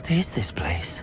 What is this place?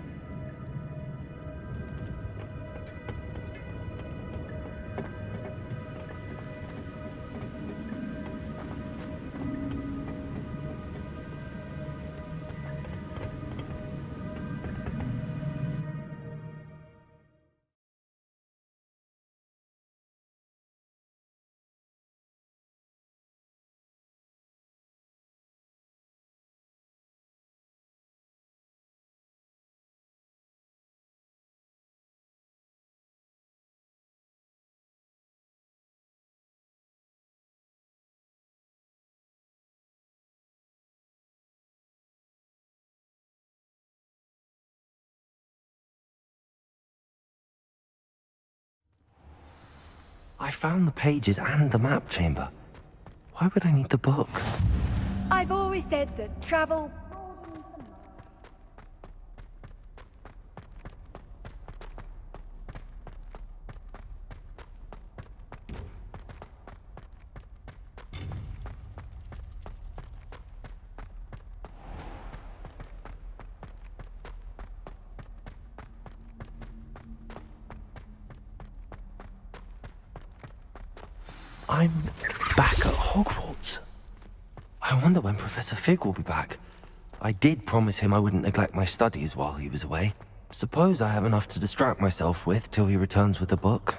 I found the pages and the map chamber. Why would I need the book? I've always said that travel... I'm back at Hogwarts. I wonder when Professor Fig will be back. I did promise him I wouldn't neglect my studies while he was away. Suppose I have enough to distract myself with till he returns with the book.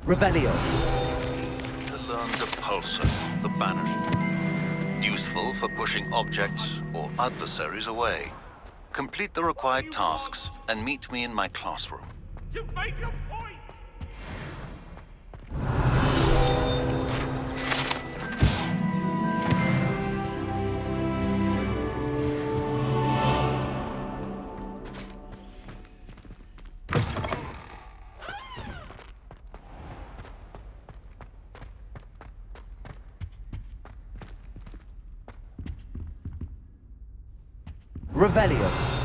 Revelio. To learn the pulsar, the banished. Useful for pushing objects or adversaries away. Complete the required tasks and meet me in my classroom. You've made your point! Revelio.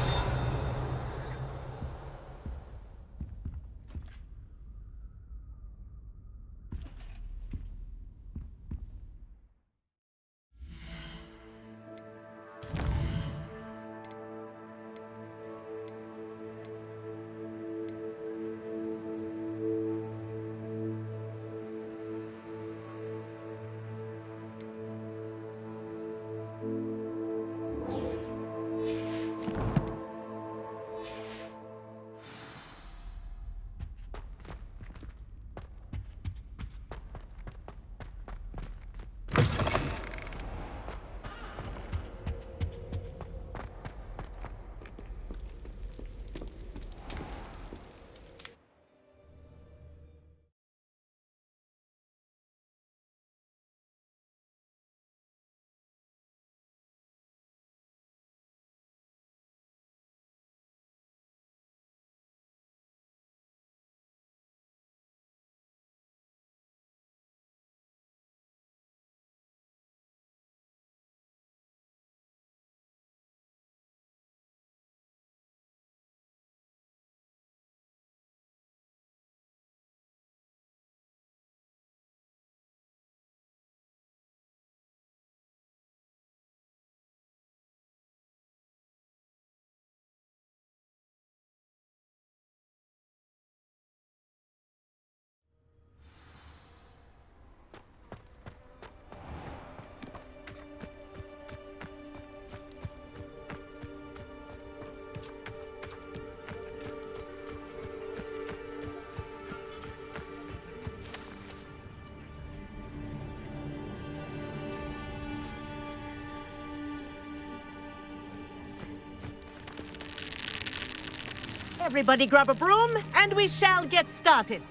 Everybody grab a broom, and we shall get started.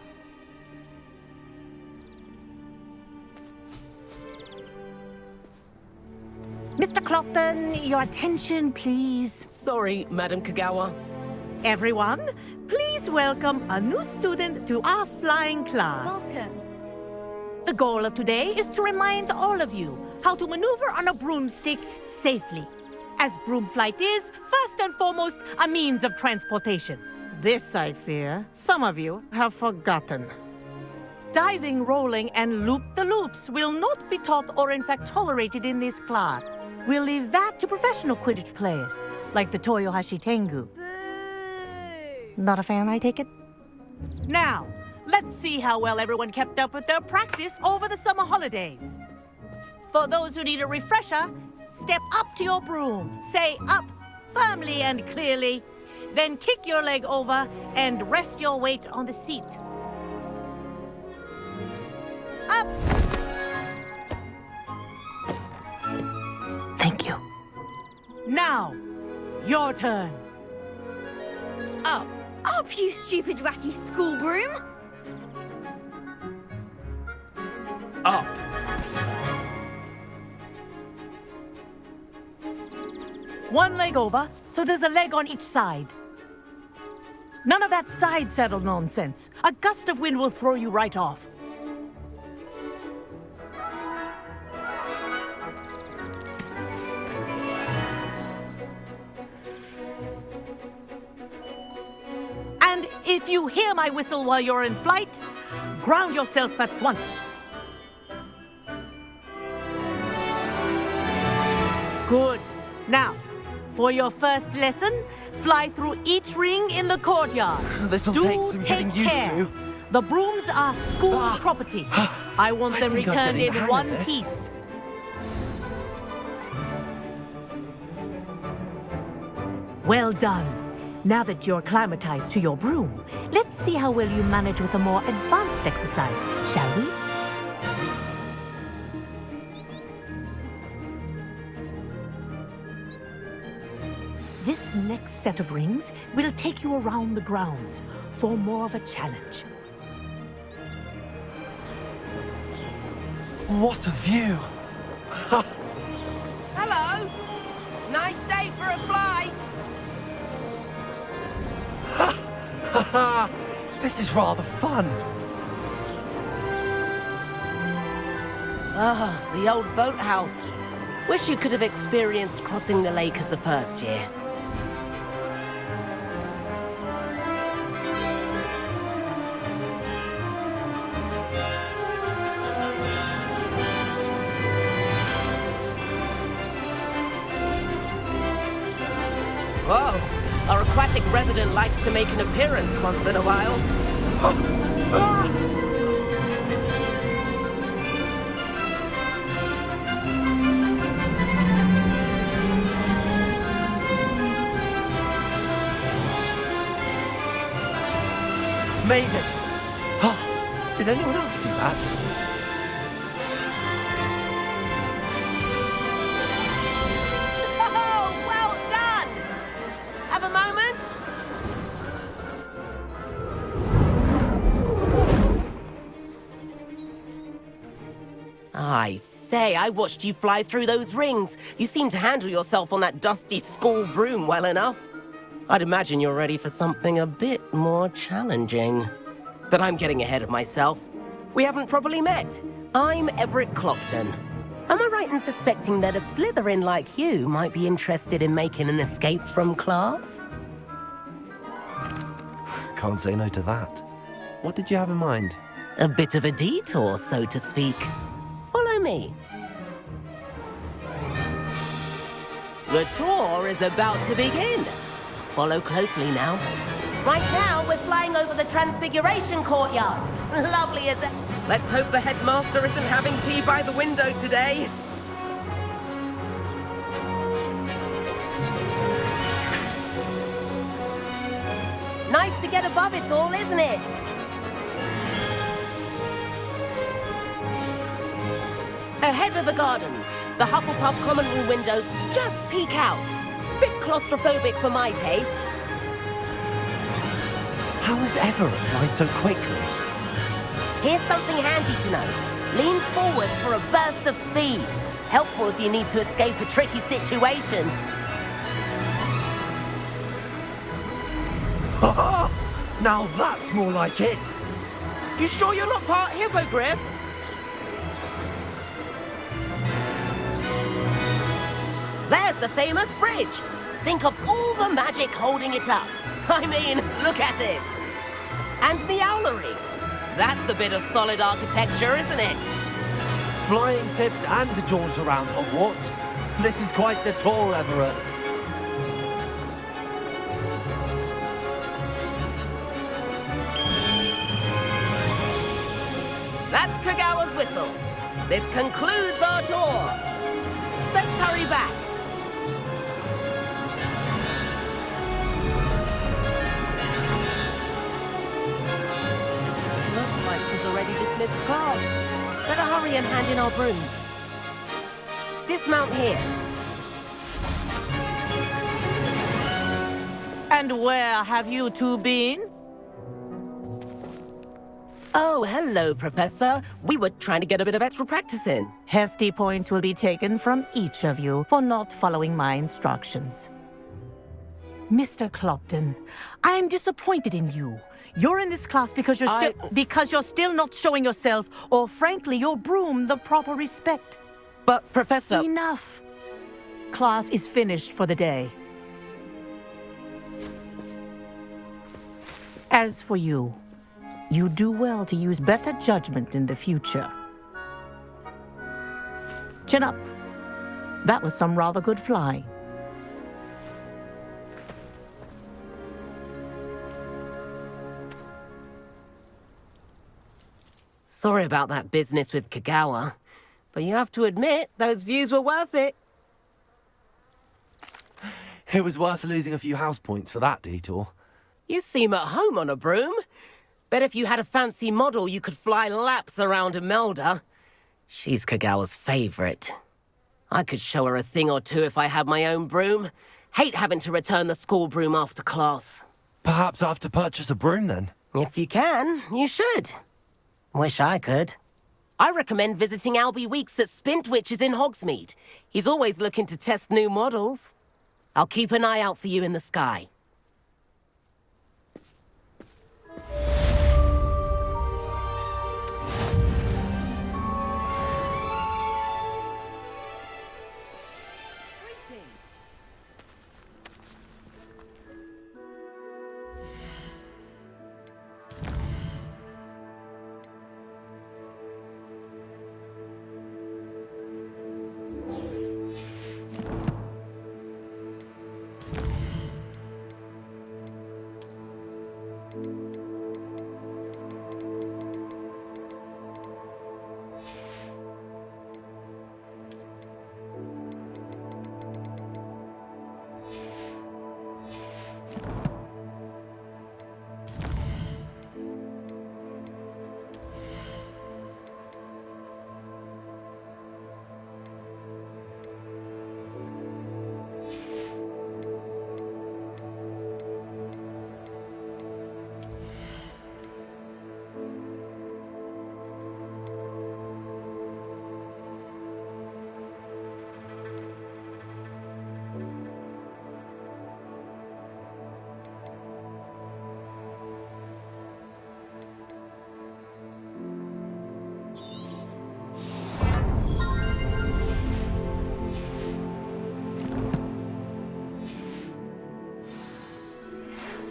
Mr. Clopton, your attention, please. Sorry, Madam Kagawa. Everyone, please welcome a new student to our flying class. Welcome. The goal of today is to remind all of you how to maneuver on a broomstick safely, as broom flight is, first and foremost, a means of transportation. This, I fear, some of you have forgotten. Diving, rolling, and loop-the-loops will not be taught or in fact tolerated in this class. We'll leave that to professional Quidditch players, like the Toyohashi Tengu. Not a fan, I take it? Now, let's see how well everyone kept up with their practice over the summer holidays. For those who need a refresher, step up to your broom, say up firmly and clearly, then kick your leg over and rest your weight on the seat. Up! Thank you. Now, your turn. Up. Up, you stupid ratty school broom! Up. One leg over, so there's a leg on each side. None of that side saddle nonsense. A gust of wind will throw you right off. And if you hear my whistle while you're in flight, ground yourself at once. Good. Now, for your first lesson, fly through each ring in the courtyard. This'll take some getting used to. The brooms are school property. I want them think I'm returned getting in the hang one of this. piece. Well done. Now that you're acclimatized to your broom, let's see how well you manage with a more advanced exercise, shall we? This next set of rings will take you around the grounds for more of a challenge. What a view! Hello. Nice day for a flight. This is rather fun. Ah, the old boathouse. Wish you could have experienced crossing the lake as the first year. Whoa! Our aquatic resident likes to make an appearance once in a while. Made it! Oh, did anyone else see that? Oh, well done! Have a moment? I say, I watched you fly through those rings. You seem to handle yourself on that dusty school broom well enough. I'd imagine you're ready for something a bit more challenging. But I'm getting ahead of myself. We haven't properly met. I'm Everett Clopton. Am I right in suspecting that a Slytherin like you might be interested in making an escape from class? Can't say no to that. What did you have in mind? A bit of a detour, so to speak. Follow me. The tour is about to begin. Follow closely now. Right now, we're flying over the Transfiguration Courtyard. Lovely as it. Let's hope the headmaster isn't having tea by the window today. Nice to get above it all, isn't it? Ahead of the gardens, the Hufflepuff common room windows just peek out. Bit claustrophobic for my taste. How is Everett flying so quickly? Here's something handy to know. Lean forward for a burst of speed. Helpful if you need to escape a tricky situation. Now that's more like it! You sure you're not part hippogriff? There's the famous bridge. Think of all the magic holding it up. I mean, look at it. And the owlery. That's a bit of solid architecture, isn't it? Flying tips and a jaunt around Hogwarts. This is quite the tour, Everett. That's Kagawa's whistle. This concludes our tour. Let's hurry back. Looks like she's already dismissed class. Better hurry and hand in our brooms. Dismount here. And where have you two been? Oh, hello, Professor. We were trying to get a bit of extra practice in. Hefty points will be taken from each of you for not following my instructions. Mr. Clopton, I am disappointed in you. You're in this class because you're still not showing yourself, or frankly, your broom the proper respect. But, Professor... Enough. Class is finished for the day. As for you, you do well to use better judgment in the future. Chin up. That was some rather good flying. Sorry about that business with Kagawa, but you have to admit, those views were worth it. It was worth losing a few house points for that detour. You seem at home on a broom. Bet if you had a fancy model, you could fly laps around Imelda. She's Kagawa's favorite. I could show her a thing or two if I had my own broom. Hate having to return the school broom after class. Perhaps I have to purchase a broom then. If you can, you should. Wish I could. I recommend visiting Albie Weeks at Spintwitches in Hogsmeade. He's always looking to test new models. I'll keep an eye out for you in the sky.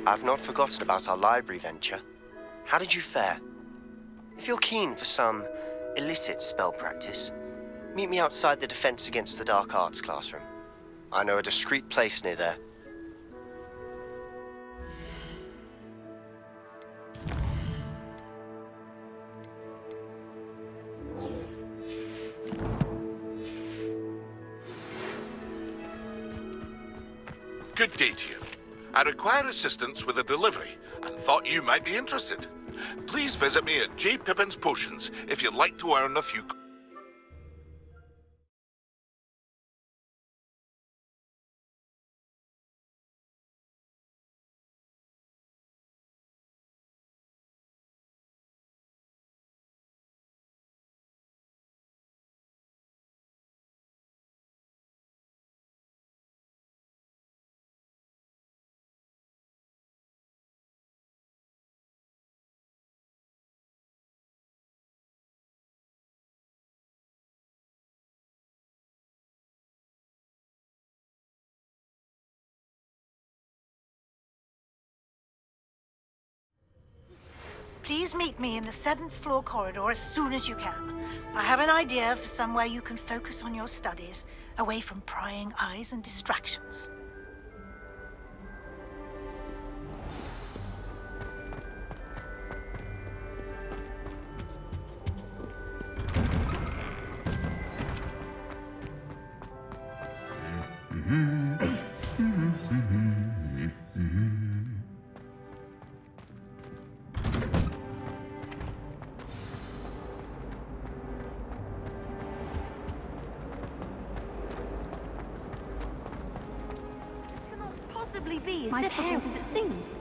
I've not forgotten about our library venture. How did you fare? If you're keen for some illicit spell practice, meet me outside the Defense Against the Dark Arts classroom. I know a discreet place near there. Good day to you. I require assistance with a delivery and thought you might be interested. Please visit me at J. Pippin's Potions if you'd like to earn a few Please meet me in the 7th floor corridor as soon as you can. I have an idea for somewhere you can focus on your studies, away from prying eyes and distractions. Possibly be as difficult as it seems.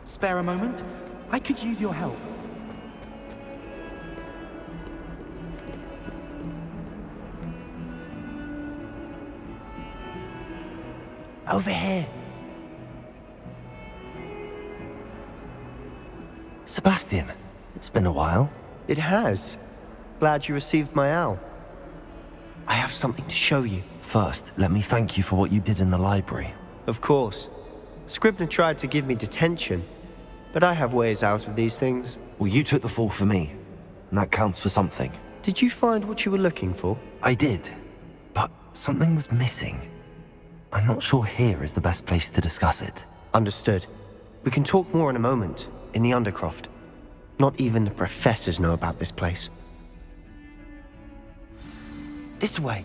Spare a moment? I could use your help. Over here. Sebastian, it's been a while. It has. Glad you received my owl. I have something to show you. First, let me thank you for what you did in the library. Of course. Scribner tried to give me detention, but I have ways out of these things. Well, you took the fall for me, and that counts for something. Did you find what you were looking for? I did, but something was missing. I'm not sure here is the best place to discuss it. Understood. We can talk more in a moment, in the Undercroft. Not even the professors know about this place. This way.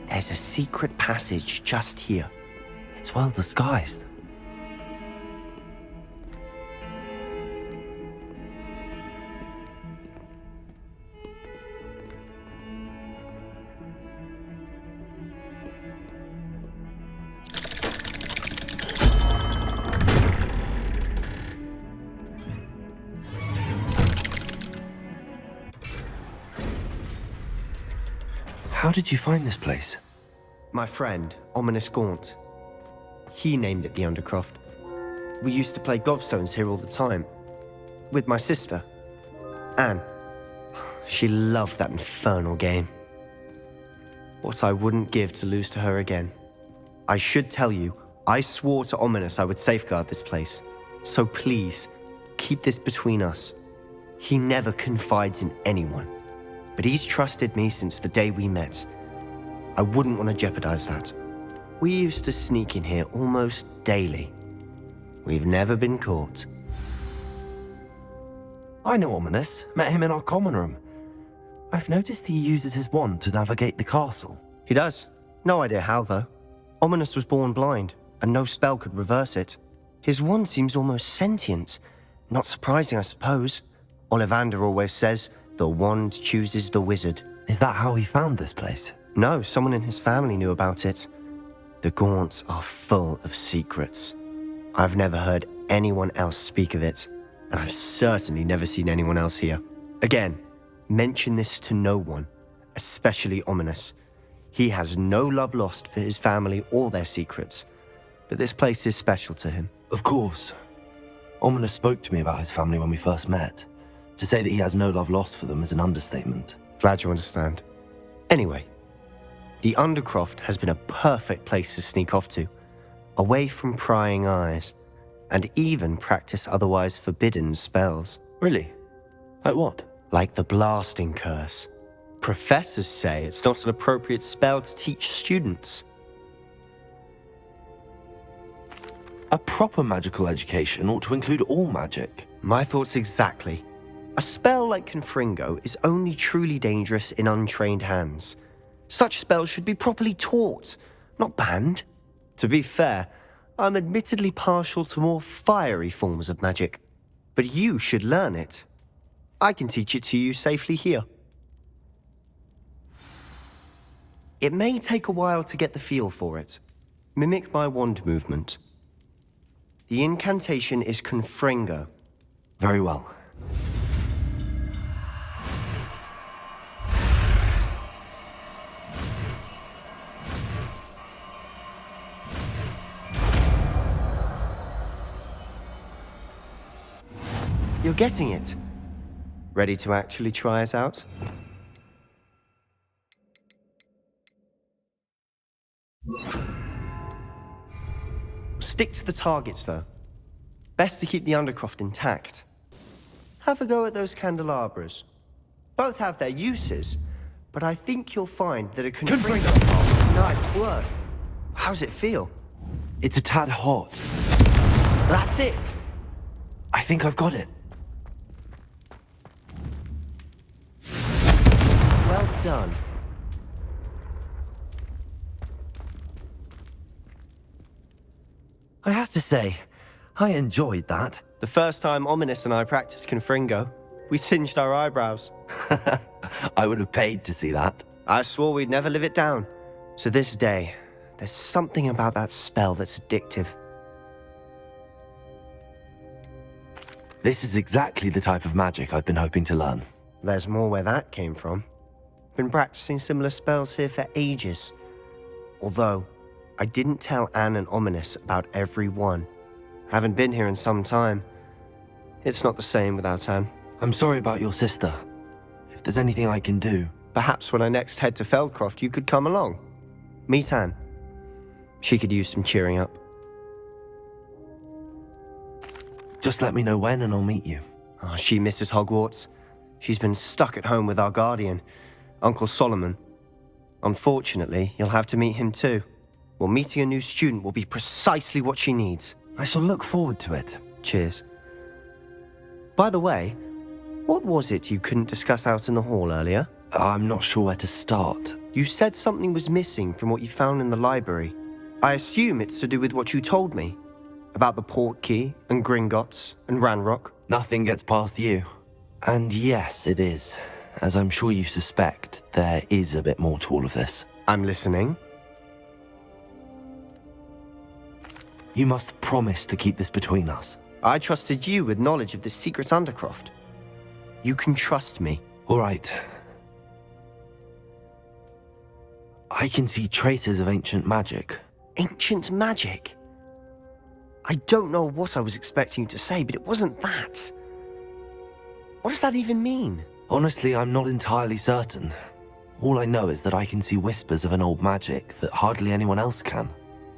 There's a secret passage just here. It's well disguised. How did you find this place? My friend, Ominous Gaunt. He named it the Undercroft. We used to play gobstones here all the time. With my sister, Anne. She loved that infernal game. What I wouldn't give to lose to her again. I should tell you, I swore to Ominous I would safeguard this place. So please, keep this between us. He never confides in anyone. But he's trusted me since the day we met. I wouldn't want to jeopardize that. We used to sneak in here almost daily. We've never been caught. I know Ominous. Met him in our common room. I've noticed he uses his wand to navigate the castle. He does. No idea how, though. Ominous was born blind, and no spell could reverse it. His wand seems almost sentient. Not surprising, I suppose. Ollivander always says, the wand chooses the wizard. Is that how he found this place? No, someone in his family knew about it. The Gaunts are full of secrets. I've never heard anyone else speak of it, and I've certainly never seen anyone else here. Again, mention this to no one, especially Ominous. He has no love lost for his family or their secrets, but this place is special to him. Of course. Ominous spoke to me about his family when we first met. To say that he has no love lost for them is an understatement. Glad you understand. Anyway, the Undercroft has been a perfect place to sneak off to, away from prying eyes, and even practice otherwise forbidden spells. Really? Like what? Like the blasting curse. Professors say it's not an appropriate spell to teach students. A proper magical education ought to include all magic. My thoughts exactly. A spell like Confringo is only truly dangerous in untrained hands. Such spells should be properly taught, not banned. To be fair, I'm admittedly partial to more fiery forms of magic, but you should learn it. I can teach it to you safely here. It may take a while to get the feel for it. Mimic my wand movement. The incantation is Confringo. Very well. You're getting it. Ready to actually try it out? Stick to the targets, though. Best to keep the Undercroft intact. Have a go at those candelabras. Both have their uses, but I think you'll find that a confringo... Nice work. How's it feel? It's a tad hot. That's it! I think I've got it. Well done. I have to say, I enjoyed that. The first time Ominous and I practiced confringo, we singed our eyebrows. I would have paid to see that. I swore we'd never live it down. To this day, there's something about that spell that's addictive. This is exactly the type of magic I've been hoping to learn. There's more where that came from. Been practicing similar spells here for ages. Although, I didn't tell Anne and Ominous about every one. Haven't been here in some time. It's not the same without Anne. I'm sorry about your sister. If there's anything I can do... Perhaps when I next head to Feldcroft, you could come along. Meet Anne. She could use some cheering up. Just let me know when and I'll meet you. Oh, she misses Hogwarts. She's been stuck at home with our guardian, Uncle Solomon. Unfortunately, you'll have to meet him too. Well, meeting a new student will be precisely what she needs. I shall look forward to it. Cheers. By the way, what was it you couldn't discuss out in the hall earlier? I'm not sure where to start. You said something was missing from what you found in the library. I assume it's to do with what you told me. About the Portkey, and Gringotts, and Ranrock. Nothing gets past you. And yes, it is. As I'm sure you suspect, there is a bit more to all of this. I'm listening. You must promise to keep this between us. I trusted you with knowledge of the secret Undercroft. You can trust me. All right. I can see traces of ancient magic. Ancient magic? I don't know what I was expecting you to say, but it wasn't that. What does that even mean? Honestly, I'm not entirely certain. All I know is that I can see whispers of an old magic that hardly anyone else can.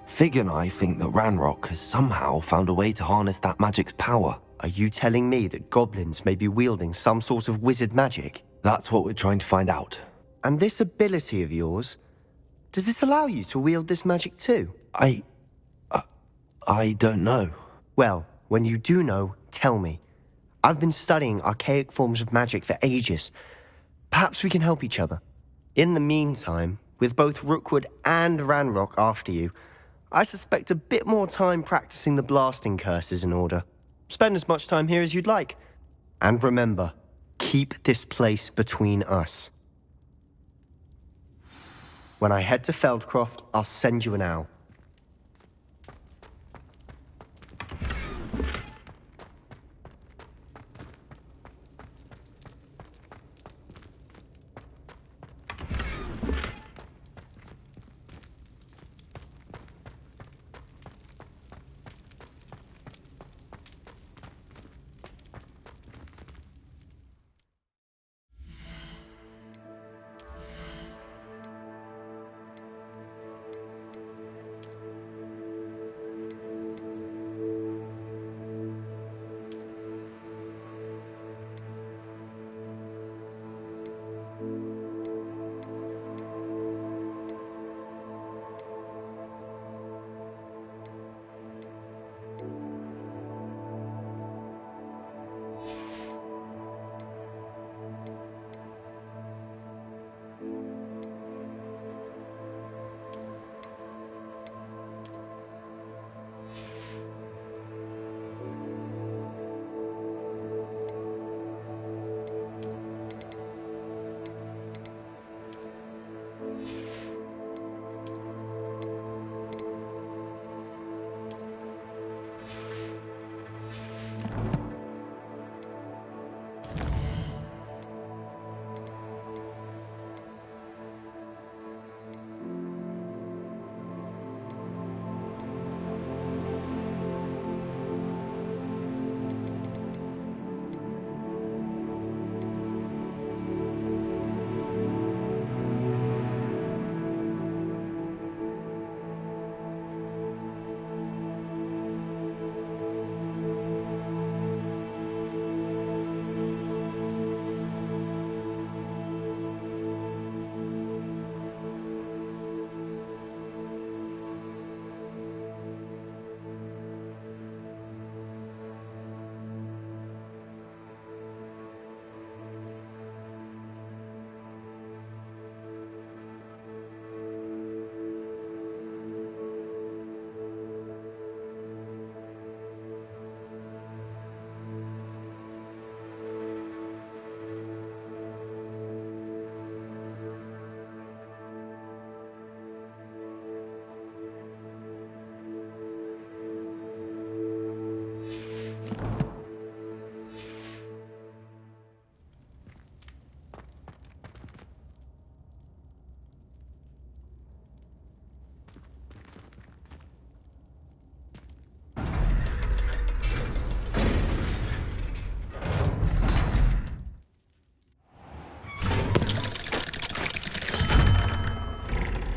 Fig and I think that Ranrock has somehow found a way to harness that magic's power. Are you telling me that goblins may be wielding some sort of wizard magic? That's what we're trying to find out. And this ability of yours, does it allow you to wield this magic too? I don't know. Well, when you do know, tell me. I've been studying archaic forms of magic for ages. Perhaps we can help each other. In the meantime, with both Rookwood and Ranrock after you, I suspect a bit more time practicing the blasting curse is in order. Spend as much time here as you'd like. And remember, keep this place between us. When I head to Feldcroft, I'll send you an owl.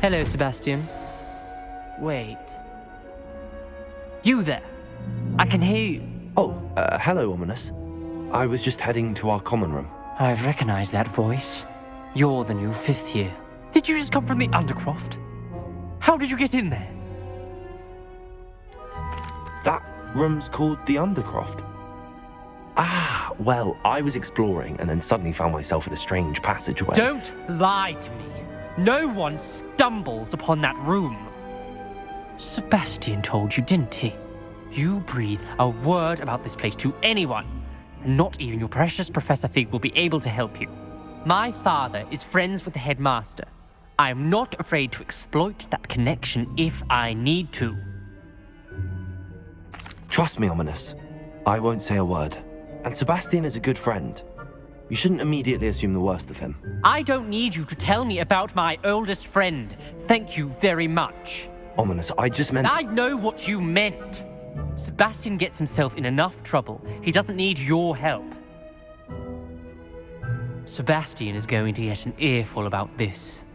Hello, Sebastian. Wait. You there? I can hear you. Oh, hello, Ominous. I was just heading to our common room. I've recognized that voice. You're the new 5th year. Did you just come from the Undercroft? How did you get in there? That room's called the Undercroft. Ah, well, I was exploring and then suddenly found myself in a strange passageway. Don't lie to me. No one stumbles upon that room. Sebastian told you, didn't he? You breathe a word about this place to anyone, and not even your precious Professor Fig will be able to help you. My father is friends with the headmaster. I am not afraid to exploit that connection if I need to. Trust me, Ominous. I won't say a word. And Sebastian is a good friend. You shouldn't immediately assume the worst of him. I don't need you to tell me about my oldest friend. Thank you very much. Ominous, I just meant... I know what you meant. Sebastian gets himself in enough trouble. He doesn't need your help. Sebastian is going to get an earful about this.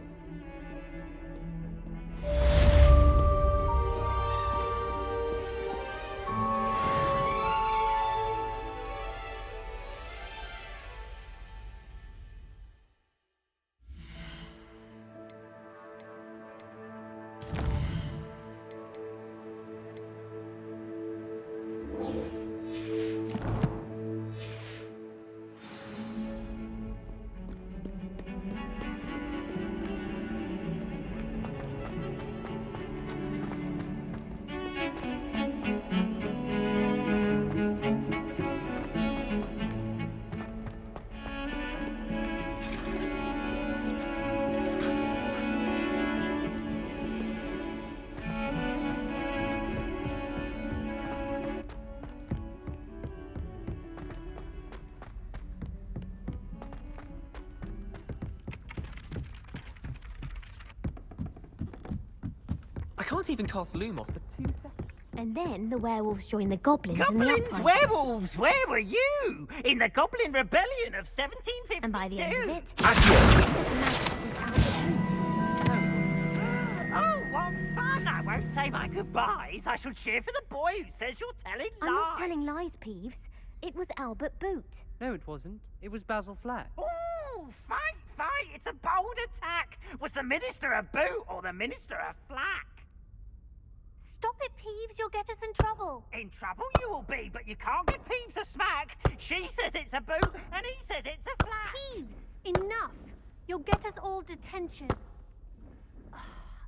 I can't even cast Lumos for 2 seconds. And then the werewolves joined the goblins in the Goblins, uprising. werewolves, where were you? In the Goblin Rebellion of 1752. And by the end of it, Oh, what fun! I won't say my goodbyes. I shall cheer for the boy who says you're telling lies. I'm not telling lies, Peeves. It was Albert Boot. No, it wasn't. It was Basil Flack. Ooh, fight, fight! It's a bold attack. Was the Minister a boot or the Minister a flack? Stop it, Peeves. You'll get us in trouble. In trouble you will be, but you can't give Peeves a smack. She says it's a boot, and he says it's a flack. Peeves, enough. You'll get us all detention.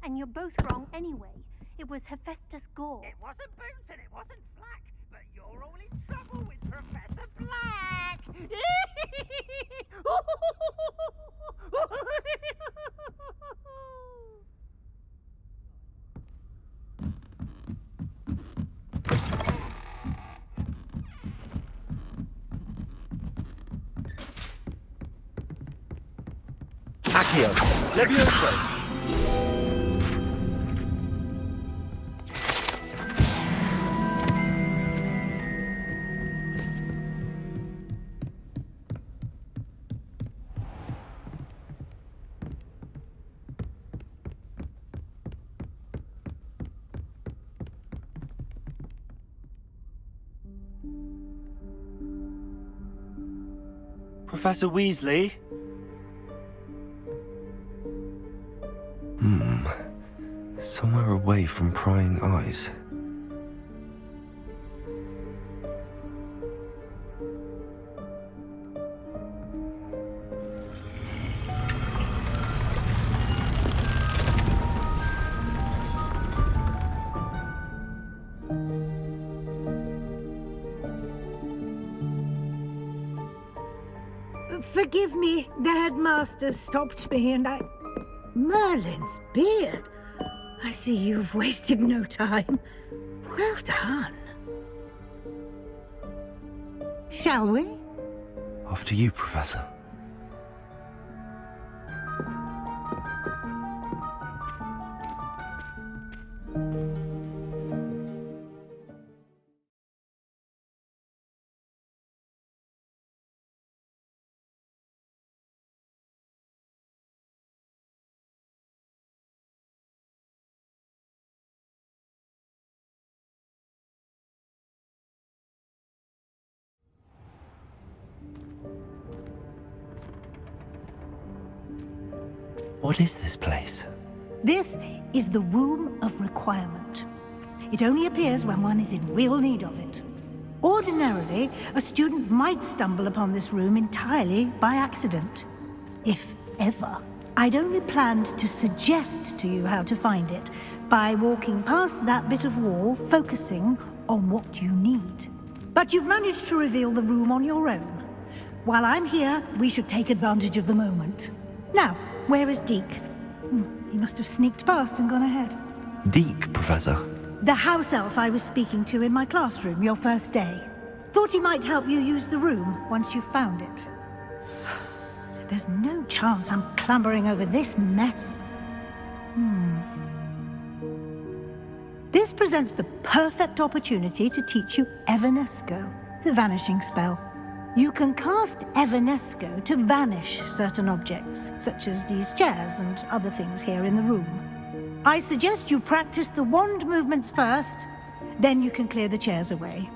And you're both wrong anyway. It was Hephaestus Gore. It wasn't boot and it wasn't flack, but you're all in trouble with Professor Black. Accio, Levioso. Professor Weasley? Somewhere away from prying eyes. Forgive me, the headmaster stopped me and I... Merlin's beard. I see you've wasted no time. Well done. Shall we? After you, Professor. What is this place? This is the Room of Requirement. It only appears when one is in real need of it. Ordinarily, a student might stumble upon this room entirely by accident. If ever. I'd only planned to suggest to you how to find it by walking past that bit of wall, focusing on what you need. But you've managed to reveal the room on your own. While I'm here, we should take advantage of the moment. Now, where is Deke? He must have sneaked past and gone ahead. Deke, Professor. The house elf I was speaking to in my classroom your first day. Thought he might help you use the room once you found it. There's no chance I'm clambering over this mess. This presents the perfect opportunity to teach you Evanesco, the vanishing spell. You can cast Evanesco to vanish certain objects, such as these chairs and other things here in the room. I suggest you practice the wand movements first, then you can clear the chairs away.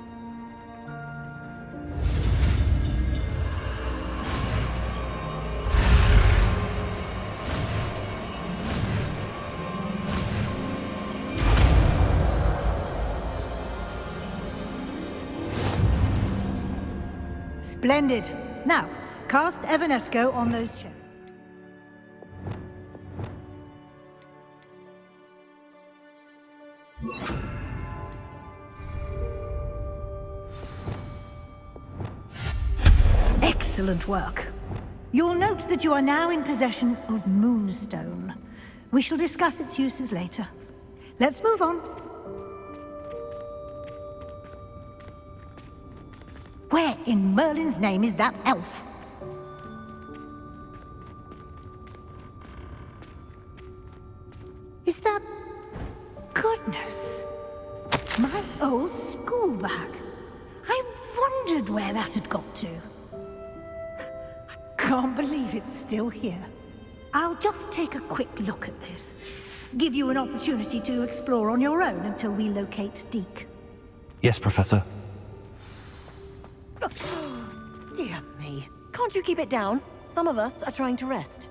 Splendid. Now, cast Evanesco on those chairs. Excellent work. You'll note that you are now in possession of Moonstone. We shall discuss its uses later. Let's move on. Where in Merlin's name is that elf? Is that... Goodness! My old school bag. I wondered where that had got to. I can't believe it's still here. I'll just take a quick look at this. Give you an opportunity to explore on your own until we locate Deke. Yes, Professor. Dear me. Can't you keep it down? Some of us are trying to rest.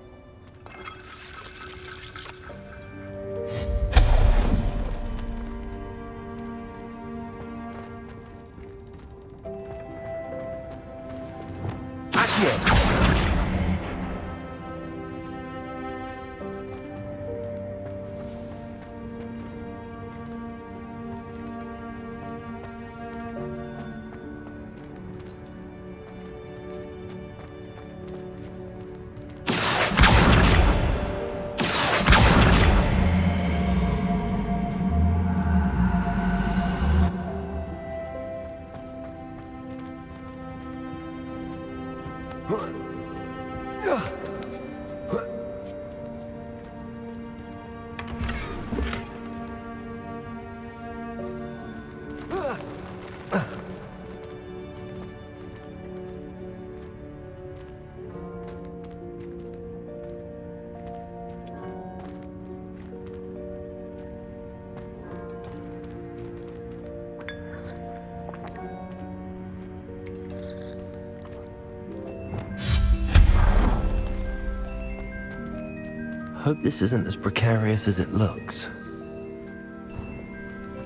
Hope this isn't as precarious as it looks.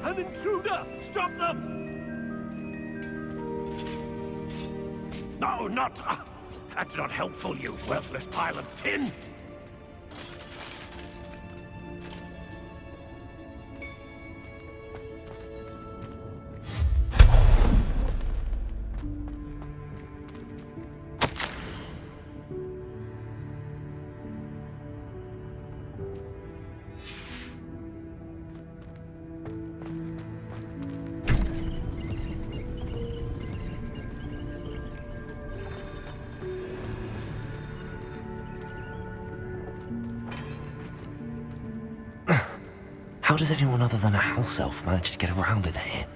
An intruder! Stop them! No, not... That's not helpful, you worthless pile of tin! How does anyone other than a house elf manage to get around in here?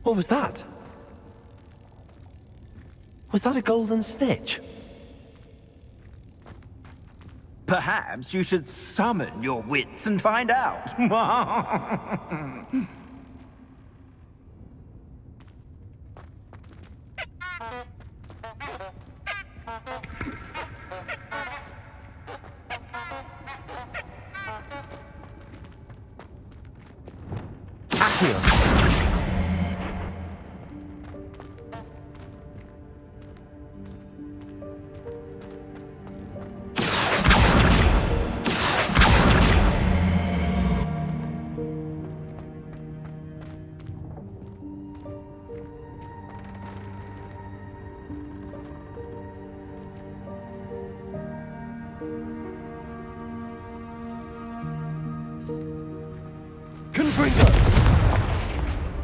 What was that? Was that a golden snitch? Perhaps you should summon your wits and find out. Confringo!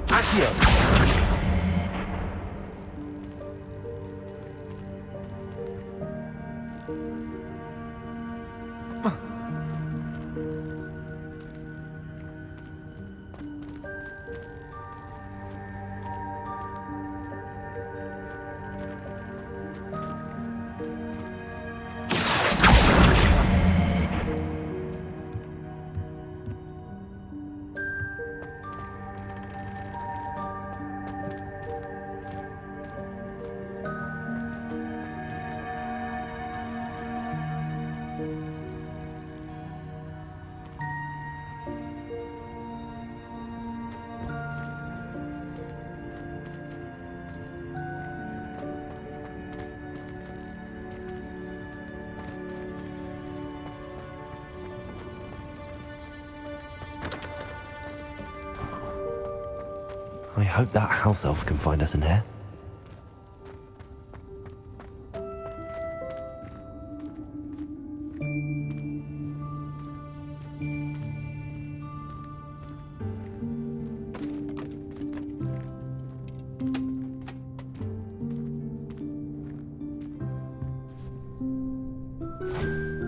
Accio! I hope that house elf can find us in here.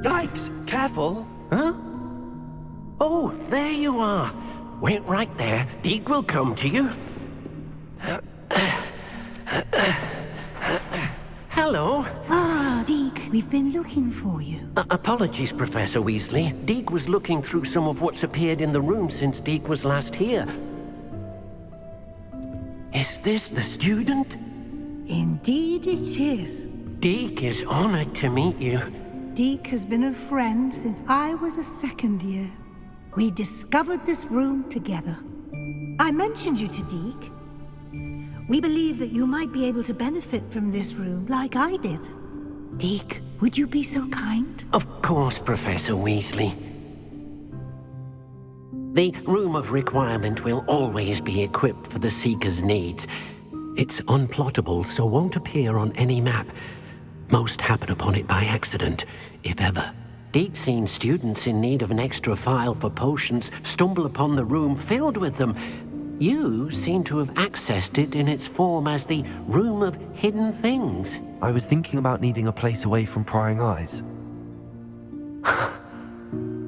Yikes! Careful! Huh? Oh, there you are. Wait right there. Deke will come to you. Hello. Ah, Deke, we've been looking for you. Apologies, Professor Weasley. Deke was looking through some of what's appeared in the room since Deke was last here. Is this the student? Indeed it is. Deke is honored to meet you. Deke has been a friend since I was a second year. We discovered this room together. I mentioned you to Deke. We believe that you might be able to benefit from this room like I did. Deke, would you be so kind? Of course, Professor Weasley. The Room of Requirement will always be equipped for the Seeker's needs. It's unplottable, so won't appear on any map. Most happen upon it by accident, if ever. Deke's seen students in need of an extra file for potions stumble upon the room filled with them. You seem to have accessed it in its form as the Room of Hidden Things. I was thinking about needing a place away from prying eyes.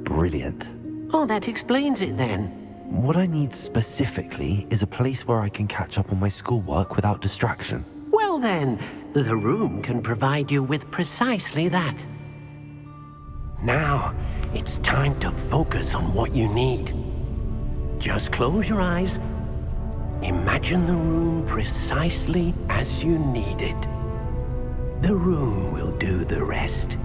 Brilliant. Oh, that explains it then. What I need specifically is a place where I can catch up on my schoolwork without distraction. Well then, the room can provide you with precisely that. Now, it's time to focus on what you need. Just close your eyes. Imagine the room precisely as you need it. The room will do the rest.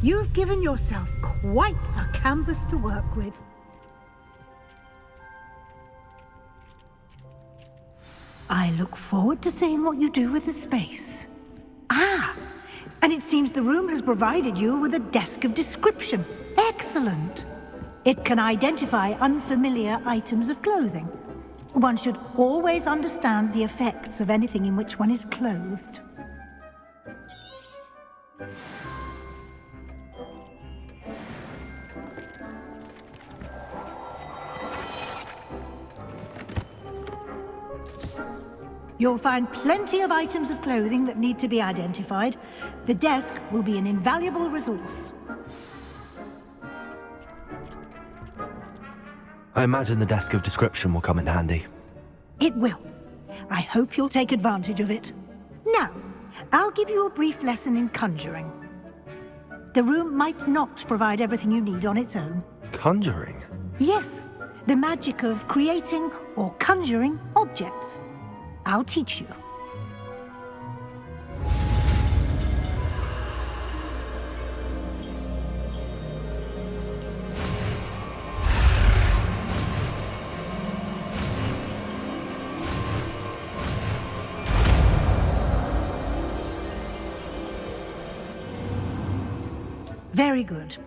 You've given yourself quite a canvas to work with. I look forward to seeing what you do with the space. Ah, and it seems the room has provided you with a desk of description. Excellent. It can identify unfamiliar items of clothing. One should always understand the effects of anything in which one is clothed. You'll find plenty of items of clothing that need to be identified. The desk will be an invaluable resource. I imagine the desk of description will come in handy. It will. I hope you'll take advantage of it. Now, I'll give you a brief lesson in conjuring. The room might not provide everything you need on its own. Conjuring? Yes, the magic of creating or conjuring objects. I'll teach you. Very good.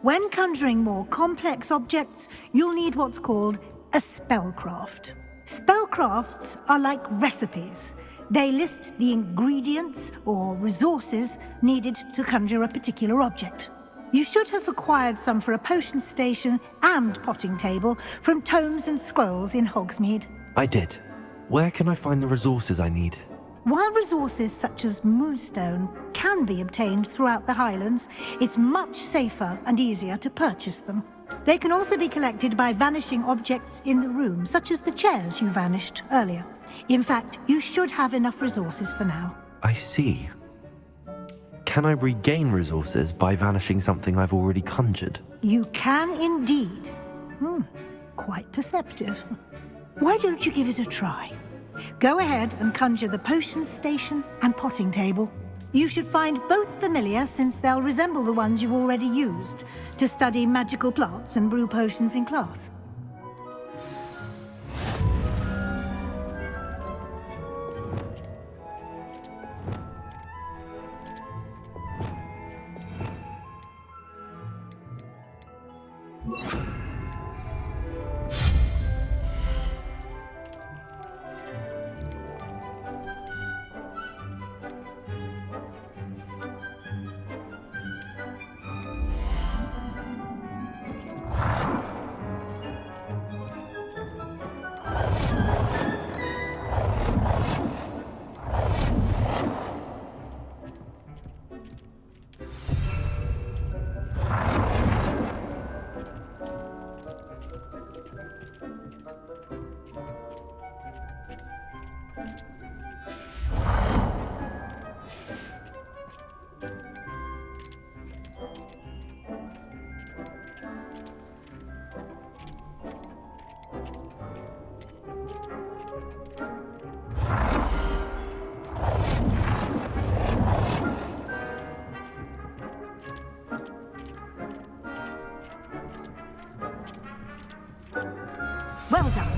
When conjuring more complex objects, you'll need what's called a spellcraft. Spellcrafts are like recipes. They list the ingredients or resources needed to conjure a particular object. You should have acquired some for a potion station and potting table from tomes and scrolls in Hogsmeade. I did. Where can I find the resources I need? While resources such as moonstone can be obtained throughout the Highlands, it's much safer and easier to purchase them. They can also be collected by vanishing objects in the room, such as the chairs you vanished earlier. In fact, you should have enough resources for now. I see. Can I regain resources by vanishing something I've already conjured? You can indeed. Quite perceptive. Why don't you give it a try? Go ahead and conjure the potion station and potting table. You should find both familiar, since they'll resemble the ones you've already used to study magical plants and brew potions in class. Well done.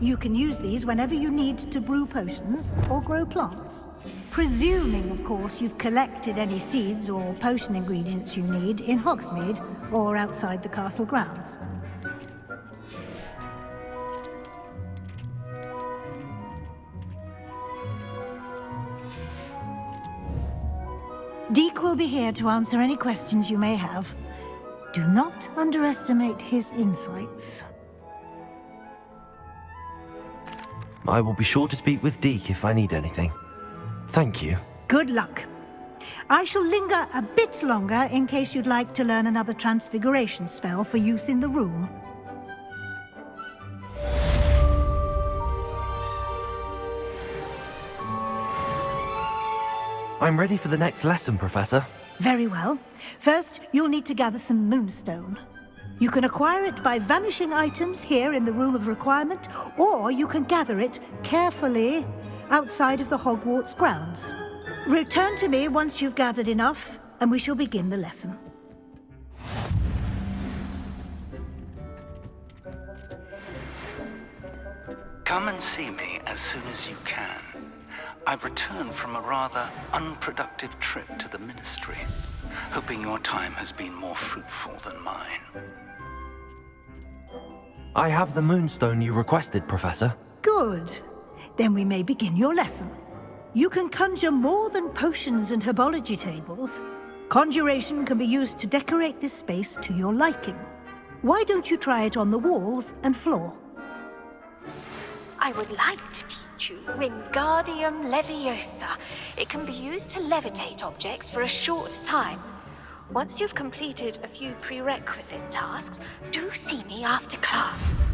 You can use these whenever you need to brew potions or grow plants. Presuming, of course, you've collected any seeds or potion ingredients you need in Hogsmeade or outside the castle grounds. Deke will be here to answer any questions you may have. Do not underestimate his insights. I will be sure to speak with Deke if I need anything. Thank you. Good luck. I shall linger a bit longer in case you'd like to learn another transfiguration spell for use in the room. I'm ready for the next lesson, Professor. Very well. First, you'll need to gather some moonstone. You can acquire it by vanishing items here in the Room of Requirement, or you can gather it carefully outside of the Hogwarts grounds. Return to me once you've gathered enough, and we shall begin the lesson. Come and see me as soon as you can. I've returned from a rather unproductive trip to the Ministry, hoping your time has been more fruitful than mine. I have the moonstone you requested, Professor. Good. Then we may begin your lesson. You can conjure more than potions and herbology tables. Conjuration can be used to decorate this space to your liking. Why don't you try it on the walls and floor? I would like to teach you Wingardium Leviosa. It can be used to levitate objects for a short time. Once you've completed a few prerequisite tasks, do see me after class.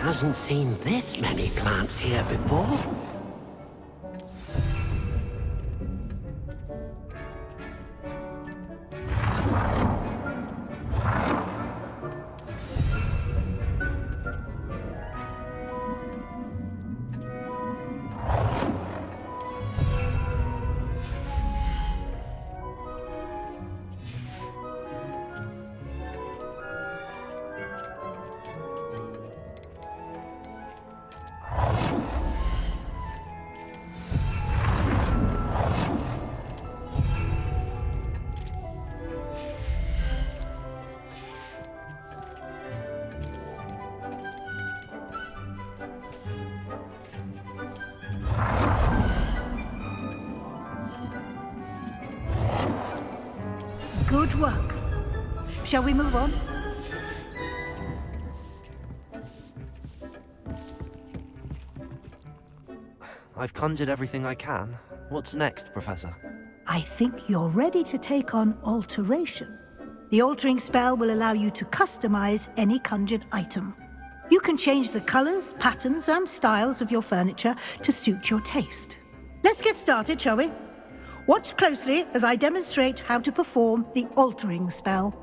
Hasn't seen this many plants here before. Good work. Shall we move on? I've conjured everything I can. What's next, Professor? I think you're ready to take on alteration. The altering spell will allow you to customize any conjured item. You can change the colors, patterns, and styles of your furniture to suit your taste. Let's get started, shall we? Watch closely as I demonstrate how to perform the altering spell.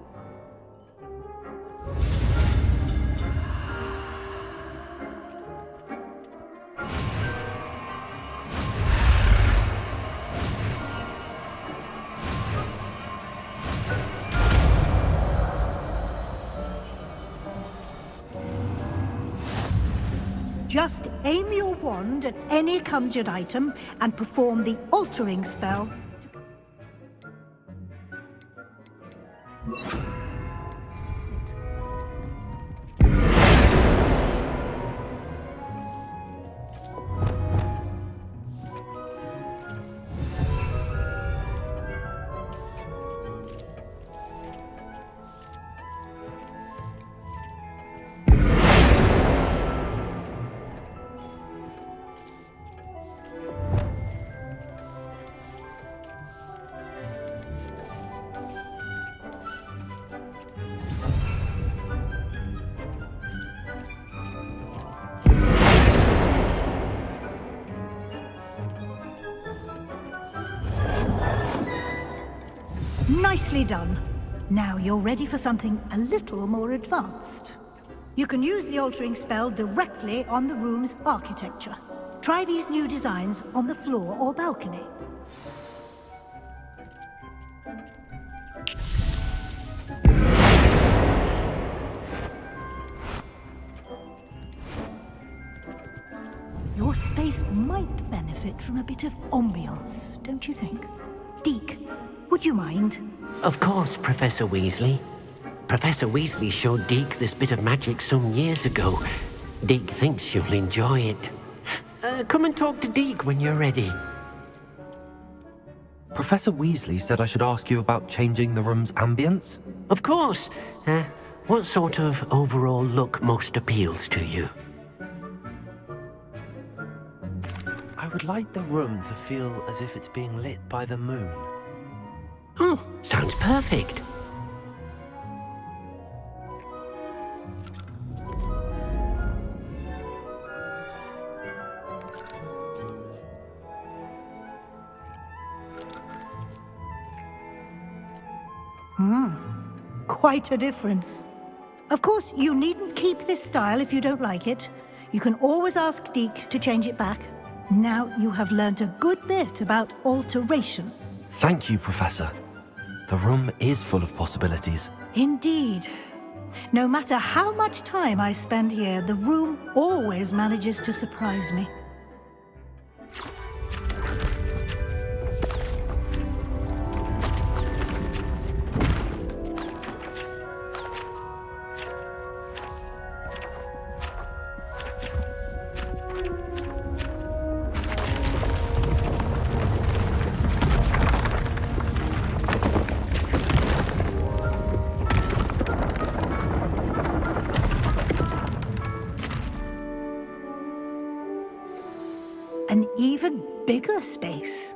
Just aim your wand at any conjured item and perform the altering spell. Nicely done. Now you're ready for something a little more advanced. You can use the altering spell directly on the room's architecture. Try these new designs on the floor or balcony. might benefit from a bit of ambiance, don't you think? Deke, would you mind? Of course, Professor Weasley. Professor Weasley showed Deke this bit of magic some years ago. Deke thinks you'll enjoy it. Come and talk to Deke when you're ready. Professor Weasley said I should ask you about changing the room's ambience? Of course. What sort of overall look most appeals to you? I would like the room to feel as if it's being lit by the moon. Oh, sounds perfect. Quite a difference. Of course, you needn't keep this style if you don't like it. You can always ask Deke to change it back. Now you have learnt a good bit about alteration. Thank you, Professor. The room is full of possibilities. Indeed. No matter how much time I spend here, the room always manages to surprise me. An even bigger space.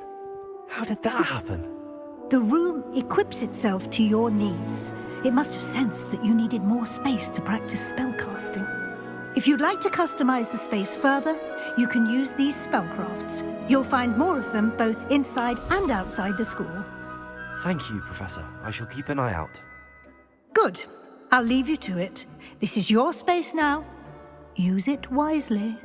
How did that happen? The room equips itself to your needs. It must have sensed that you needed more space to practice spellcasting. If you'd like to customize the space further, you can use these spellcrafts. You'll find more of them both inside and outside the school. Thank you, Professor. I shall keep an eye out. Good. I'll leave you to it. This is your space now. Use it wisely.